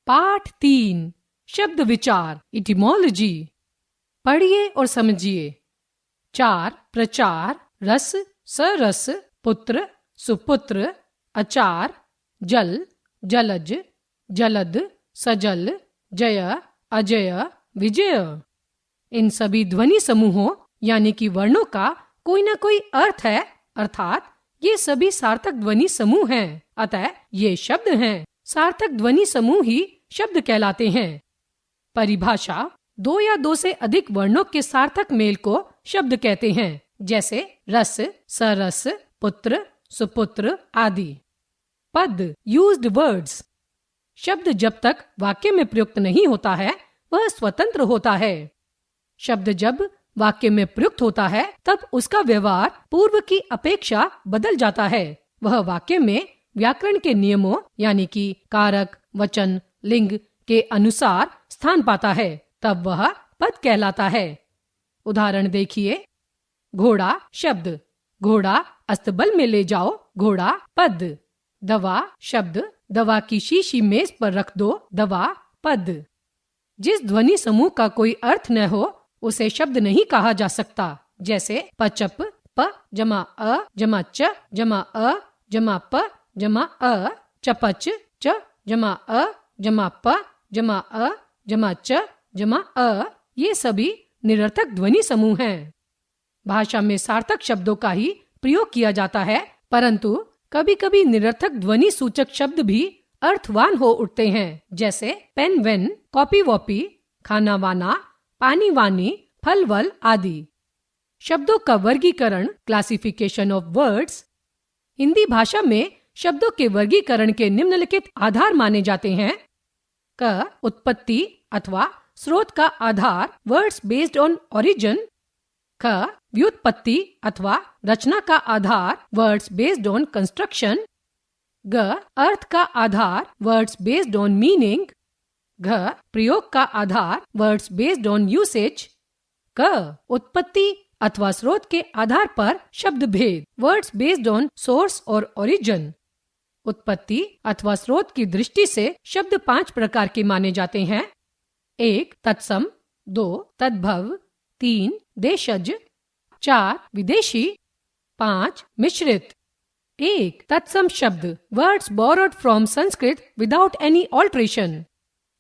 पाठ 3 शब्द विचार इटिमोलॉजी। पढ़िए और समझिए। 4 प्रचार, रस सरस, पुत्र सुपुत्र, अचार, जल जलज, जलद सजल, जय अजय, विजय। इन सभी ध्वनि समूहों यानी कि वर्णों का कोई न कोई अर्थ है, अर्थात ये सभी सार्थक ध्वनि समूह हैं। अतः ये शब्द हैं। सार्थक ध्वनि समूह ही शब्द कहलाते हैं। परिभाषा: 2 या 2 से अधिक वर्णों के सार्थक मेल को शब्द कहते हैं, जैसे रस सरस, पुत्र सुपुत्र आदि। पद यूज्ड वर्ड्स: शब्द जब तक वाक्य में प्रयुक्त नहीं होता है वह स्वतंत्र होता है। शब्द जब वाक्य में प्रयुक्त होता है तब उसका व्यवहार पूर्व की अपेक्षा बदल जाता है। वह वाक्य में व्याकरण के नियमों यानी कि कारक, वचन, लिंग के अनुसार स्थान पाता है, तब वह पद कहलाता है। उदाहरण देखिए। घोड़ा शब्द, घोड़ा अस्तबल में ले जाओ, घोड़ा पद। दवा शब्द, दवा की शीशी मेज पर रख दो, दवा पद। जिस ध्वनि समूह का कोई अर्थ न हो उसे शब्द नहीं कहा जा सकता, जैसे पचप, प जमा अ जमा च जमा अ जमा प जमा अ, चपच, च जमा अ जमा प जमा अ जमा च जमा अ। ये सभी निरर्थक ध्वनि समूह हैं। भाषा में सार्थक शब्दों का ही प्रयोग किया जाता है, परंतु कभी कभी निरर्थक ध्वनि सूचक शब्द भी अर्थवान हो उठते हैं, जैसे पेन वेन, कॉपी वॉपी, खाना वाना, पानी वानी, फल वल आदि। शब्दों का वर्गीकरण, क्लासिफिकेशन ऑफ वर्ड्स। हिंदी भाषा में शब्दों के वर्गीकरण के निम्नलिखित आधार माने जाते हैं। क उत्पत्ति अथवा स्रोत का आधार, वर्ड्स बेस्ड ऑन ओरिजिन। ख व्युत्पत्ति अथवा रचना का आधार, वर्ड्स बेस्ड ऑन कंस्ट्रक्शन। ग अर्थ का आधार, वर्ड्स बेस्ड ऑन मीनिंग। घ प्रयोग का आधार, वर्ड्स बेस्ड ऑन यूसेज। क उत्पत्ति अथवा स्रोत के आधार पर शब्द भेद, वर्ड्स बेस्ड ऑन सोर्स और ओरिजिन। उत्पत्ति अथवा स्रोत की दृष्टि से शब्द 5 प्रकार के माने जाते हैं। 1 तत्सम, 2 तद्भव, 3 देशज, 4 विदेशी, 5 मिश्रित। 1 तत्सम शब्द, words borrowed from Sanskrit without any alteration.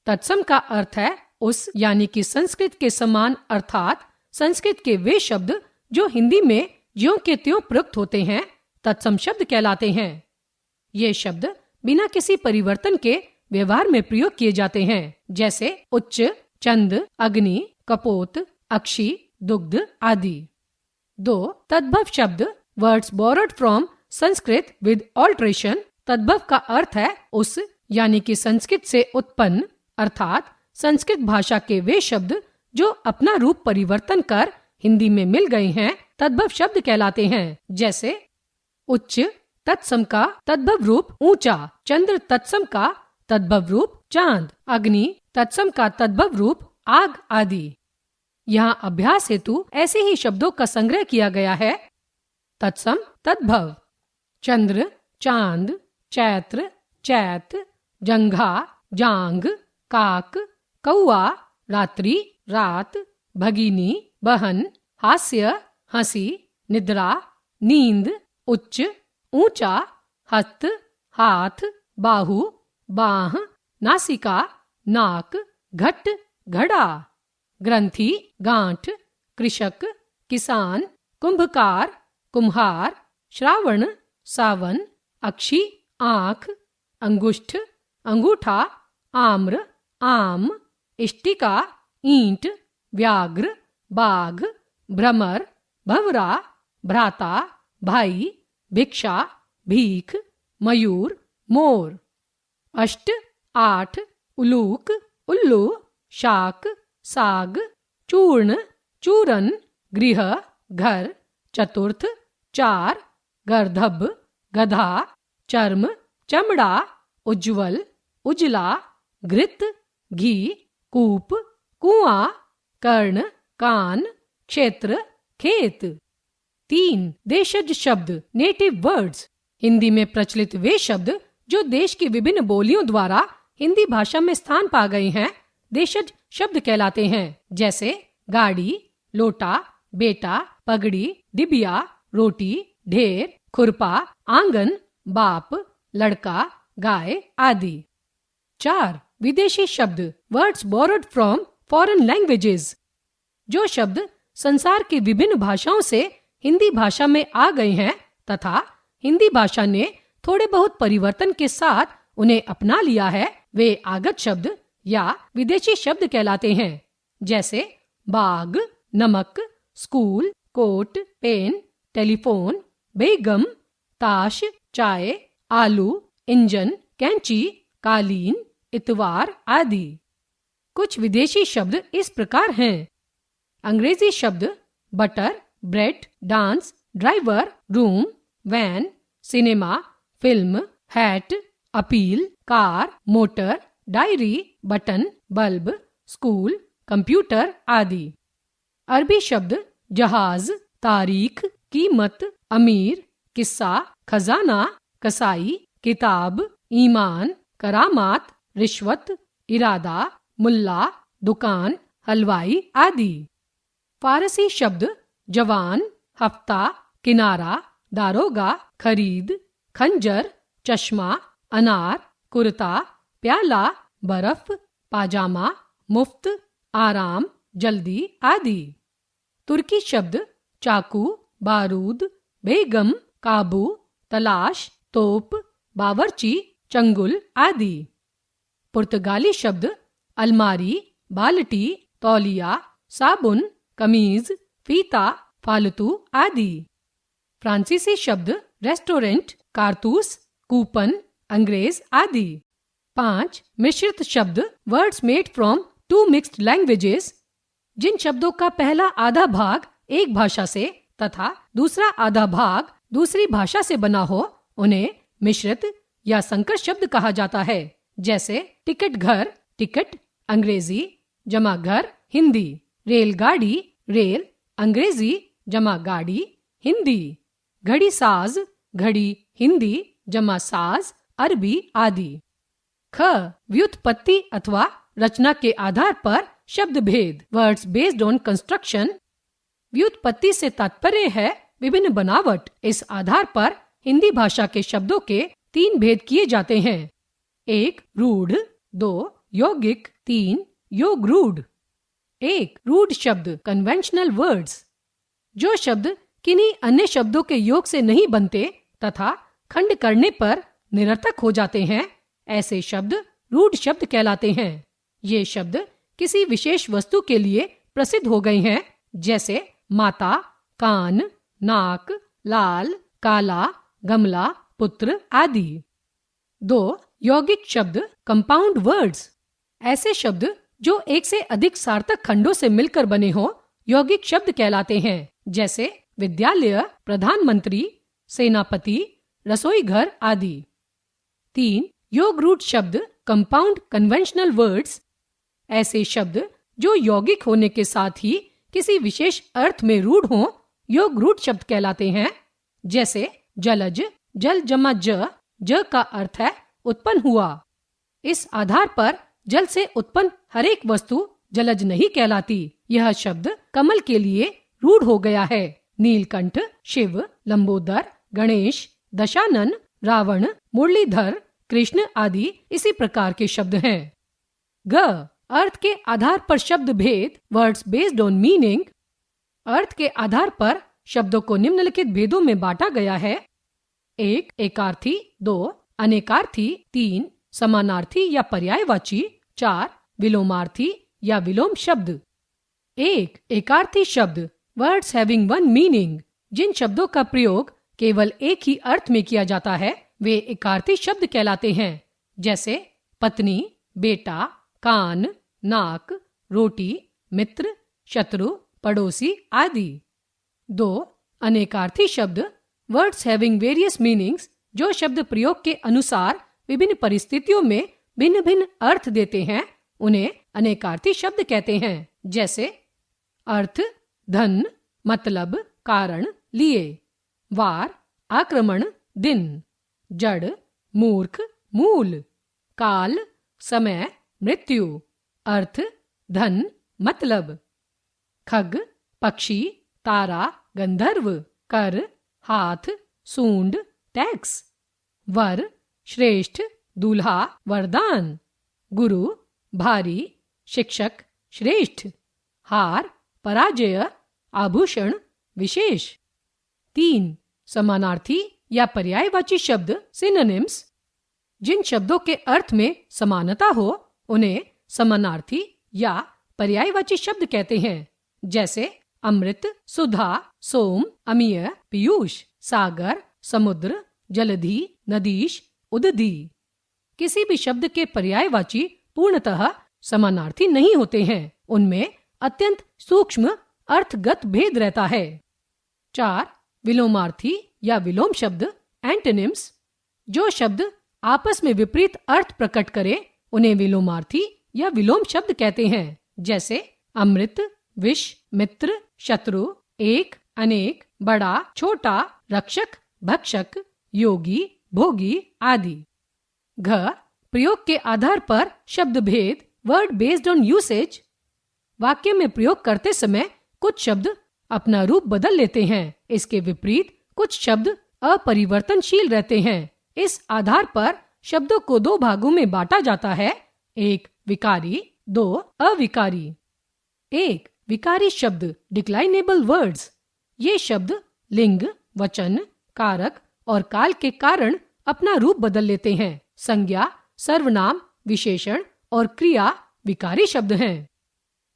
तत्सम का अर्थ है उस यानी कि संस्कृत के समान, अर्थात संस्कृत के वे शब्द जो हिंदी में ज्यों के त्यों प्रयुक्त होते हैं तत्सम शब्द कहलाते हैं। ये शब्द बिना किसी परिवर्तन के व्यवहार में प्रयोग किए जाते हैं, जैसे उच्च, चंद, अग्नि, कपोत, अक्षी, दुग्ध आदि। 2 तद्भव शब्द, words borrowed from Sanskrit with alteration. तद्भव का अर्थ है उस यानी कि संस्कृत से उत्पन्न, अर्थात संस्कृत भाषा के वे शब्द जो अपना रूप परिवर्तन कर हिंदी में मिल गए हैं तद्भव शब्द कहलाते हैं, जैसे उच्च तत्सम का तद्भव रूप ऊंचा, चंद्र तत्सम का तद्भव रूप चांद, अग्नि तत्सम का तद्भव रूप आग आदि। यहाँ अभ्यास हेतु ऐसे ही शब्दों का संग्रह किया गया है। तत्सम तद्भव: चंद्र चांद, चैत्र चैत, जंघा जांग, काक कौआ, रात्रि रात, भगिनी बहन, हास्य हंसी, निद्रा नींद, उच्च ऊंचा, हस्त हाथ, बाहु बाह, नासिका नाक, घट घड़ा, ग्रंथि गांठ, कृषक किसान, कुंभकार कुम्हार, श्रावण सावन, अक्षी आंख, अंगुष्ठ अंगूठा, आम्र आम, इष्टिका ईंट, व्याघ्र बाघ, भ्रमर भंवरा, भ्राता भाई, भिक्षा भीख, मयूर मोर। 8 8 उलूक उल्लू, शाक साग, चूर्ण चूरन, गृह घर, चतुर्थ 4 गर्दभ गधा, चर्म चमड़ा, उज्ज्वल उजला, घृत घी, कूप कुआं, कर्ण कान, क्षेत्र खेत। 3 देशज शब्द, नेटिव वर्ड्स। हिंदी में प्रचलित वे शब्द जो देश की विभिन्न बोलियों द्वारा हिंदी भाषा में स्थान पा गए हैं, देशज शब्द कहलाते हैं। जैसे गाड़ी, लोटा, बेटा, पगड़ी, डिबिया, रोटी, ढेर, खुरपा, आंगन, बाप, लड़का, गाय आदि। 4. विदेशी शब्द, words borrowed from foreign languages. जो शब्द संसार की विभिन्न भाषाओं से हिंदी भाषा में आ गए हैं तथा हिंदी भाषा ने थोड़े बहुत परिवर्तन के साथ उन्हें अपना लिया है, वे आगत शब्द या विदेशी शब्द कहलाते हैं। जैसे बाग, नमक, स्कूल, कोट, पेन, टेलीफोन, बेगम, ताश, चाय, आलू, इंजन, कैंची, कालीन, इतवार आदि। कुछ विदेशी शब्द इस प्रकार हैं। अंग्रेजी शब्द butter, bread, dance, driver, room, van, cinema, film, hat, appeal, car, motor, diary, button, bulb, school, computer आदि। अरबी शब्द जहाज, तारीख, कीमत, अमीर, किस्सा, खजाना, कसाई, किताब, ईमान, करामात, रिश्वत, इरादा, मुल्ला, दुकान, हलवाई आदि। फारसी शब्द जवान, हफ्ता, किनारा, दारोगा, खरीद, खंजर, चश्मा, अनार, कुर्ता, प्याला, बर्फ, पाजामा, मुफ्त, आराम, जल्दी आदि। तुर्की शब्द चाकू, बारूद, बेगम, काबू, तलाश, तोप, बावर्ची, चंगुल आदि। पुर्तगाली शब्द अलमारी, बाल्टी, तौलिया, साबुन, कमीज, फीता, फालतू आदि। फ्रांसीसी शब्द रेस्टोरेंट, कारतूस, कूपन, अंग्रेज आदि। 5. मिश्रित शब्द, words made from 2 mixed languages. जिन शब्दों का पहला आधा भाग एक भाषा से तथा दूसरा आधा भाग दूसरी भाषा से बना हो, उन्हें मिश्रित या संकर शब्द कहा जाता है। जैसे टिकट घर, टिकट अंग्रेजी जमा घर हिंदी। रेलगाड़ी, रेल अंग्रेजी जमा गाड़ी हिंदी। घड़ी साज, घड़ी हिंदी जमा साज अरबी आदि। ख. व्युत्पत्ति अथवा रचना के आधार पर शब्द भेद, वर्ड्स बेस्ड ऑन कंस्ट्रक्शन। व्युत्पत्ति से तात्पर्य है विभिन्न बनावट। इस आधार पर हिंदी भाषा के शब्दों के 3 भेद किए जाते हैं। 1. रूढ़, 2. यौगिक, 3. योग रूढ़। 1. रूढ़ शब्द, कन्वेंशनल वर्ड्स। जो शब्द किन्हीं अन्य शब्दों के योग से नहीं बनते तथा खंड करने पर निरर्थक हो जाते हैं, ऐसे शब्द रूढ़ शब्द कहलाते हैं। ये शब्द किसी विशेष वस्तु के लिए प्रसिद्ध हो गए हैं, जैसे माता, कान, नाक, लाल, काला, गमला, पुत्र आदि। 2. यौगिक शब्द, कंपाउंड वर्ड्स। ऐसे शब्द जो एक से अधिक सार्थक खंडों से मिलकर बने हो, यौगिक शब्द कहलाते हैं। जैसे विद्यालय, प्रधानमंत्री, सेनापति, रसोई घर आदि। 3. योग रूढ़ शब्द, कंपाउंड कन्वेंशनल वर्ड्स। ऐसे शब्द जो यौगिक होने के साथ ही किसी विशेष अर्थ में रूढ़ हों, योग रूढ़ शब्द कहलाते हैं। जैसे जलज, जल जमा ज का अर्थ है उत्पन्न हुआ। इस आधार पर जल से उत्पन्न हर एक वस्तु जलज नहीं कहलाती। यह शब्द कमल के लिए रूढ़ हो गया है। नीलकंठ, शिव, लंबोदर, गणेश, दशानन, रावण, मुरलीधर, कृष्ण आदि इसी प्रकार के शब्द हैं। ग. अर्थ के आधार पर शब्द भेद, वर्ड्स बेस्ड ऑन मीनिंग। अर्थ के आधार पर शब्दों को निम्नलिखित भेदों में बांटा गया है। 1. एकार्थी, 2. अनेकार्थी, 3. समानार्थी या पर्यायवाची, 4. विलोमार्थी या विलोम शब्द। 1. एकार्थी शब्द, वर्ड्स हैविंग वन मीनिंग। जिन शब्दों का प्रयोग केवल एक ही अर्थ में किया जाता है, वे एकार्थी शब्द कहलाते हैं। जैसे पत्नी, बेटा, कान, नाक, रोटी, मित्र, शत्रु, पड़ोसी आदि। 2. अनेकार्थी शब्द, वर्ड्स हैविंग वेरियस मीनिंग्स। जो शब्द प्रयोग के अनुसार विभिन्न परिस्थितियों में भिन्न भिन्न अर्थ देते हैं, उन्हें अनेकार्थी शब्द कहते हैं। जैसे अर्थ, धन, मतलब, कारण, लिए। वार, आक्रमण, दिन। जड़, मूर्ख, मूल। काल, समय, मृत्यु। अर्थ धन, मतलब। खग, पक्षी, तारा, गंधर्व। कर, हाथ, सूंड, टैक्स। वर, श्रेष्ठ, दूल्हा, वरदान। गुरु, भारी, शिक्षक, श्रेष्ठ। हार, पराजय, आभूषण, विशेष। 3. समानार्थी या पर्यायवाची शब्द सिनोनिम्स। जिन शब्दों के अर्थ में समानता हो उन्हें समानार्थी या पर्यायवाची शब्द कहते हैं। जैसे अमृत, सुधा, सोम, अमीय, पीयूष, सागर, समुद्र, जलधि, नदीश, उदधि। किसी भी शब्द के पर्यायवाची पूर्णतः समानार्थी नहीं होते हैं, उनमें अत्यंत सूक्ष्म अर्थगत भेद रहता है। 4. विलोमार्थी या विलोम शब्द एंटोनिम्स। जो शब्द आपस में विपरीत अर्थ प्रकट करे उन्हें विलोमार्थी या विलोम शब्द कहते हैं। जैसे अमृत, विष, मित्र, शत्रु, एक, अनेक, बड़ा, छोटा, रक्षक, भक्षक, योगी, भोगी आदि। घ. प्रयोग के आधार पर शब्द भेद, वर्ड बेस्ड ऑन यूसेज। वाक्य में प्रयोग करते समय कुछ शब्द अपना रूप बदल लेते हैं, इसके विपरीत कुछ शब्द अपरिवर्तनशील रहते हैं। इस आधार पर शब्दों को 2 भागों में बांटा जाता है, 1 विकारी, 2 अविकारी। 1. विकारी शब्द डिक्लाइनेबल वर्ड्स। ये शब्द लिंग, वचन, कारक और काल के कारण अपना रूप बदल लेते हैं। संज्ञा, सर्वनाम, विशेषण और क्रिया विकारी शब्द हैं।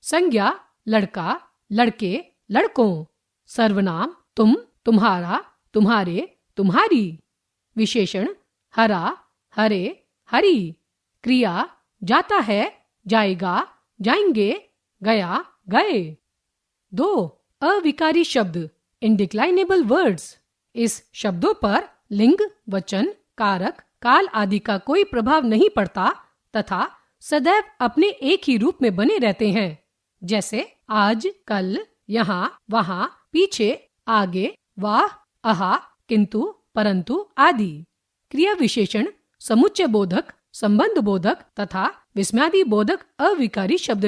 संज्ञा लड़का, लड़के, लड़कों। सर्वनाम तुम, तुम्हारा, तुम्हारे, तुम्हारी। विशेषण हरा, हरे, हरी। क्रिया जाता है, जाएगा, जाएंगे, गया, गए। 2. अविकारी शब्द इनडिक्लाइनेबल वर्ड्स। इस शब्दों पर लिंग, वचन, कारक, काल आदि का कोई प्रभाव नहीं पड़ता तथा सदैव अपने एक ही रूप में बने रहते हैं। जैसे आज, कल, यहाँ, वहाँ, पीछे, आगे, वाह, आहा, किंतु, परंतु आदि। क्रिया विशेषण समुच्चय बोधक, संबंध बोधक तथा विस्मयादि बोधक अविकारी शब्द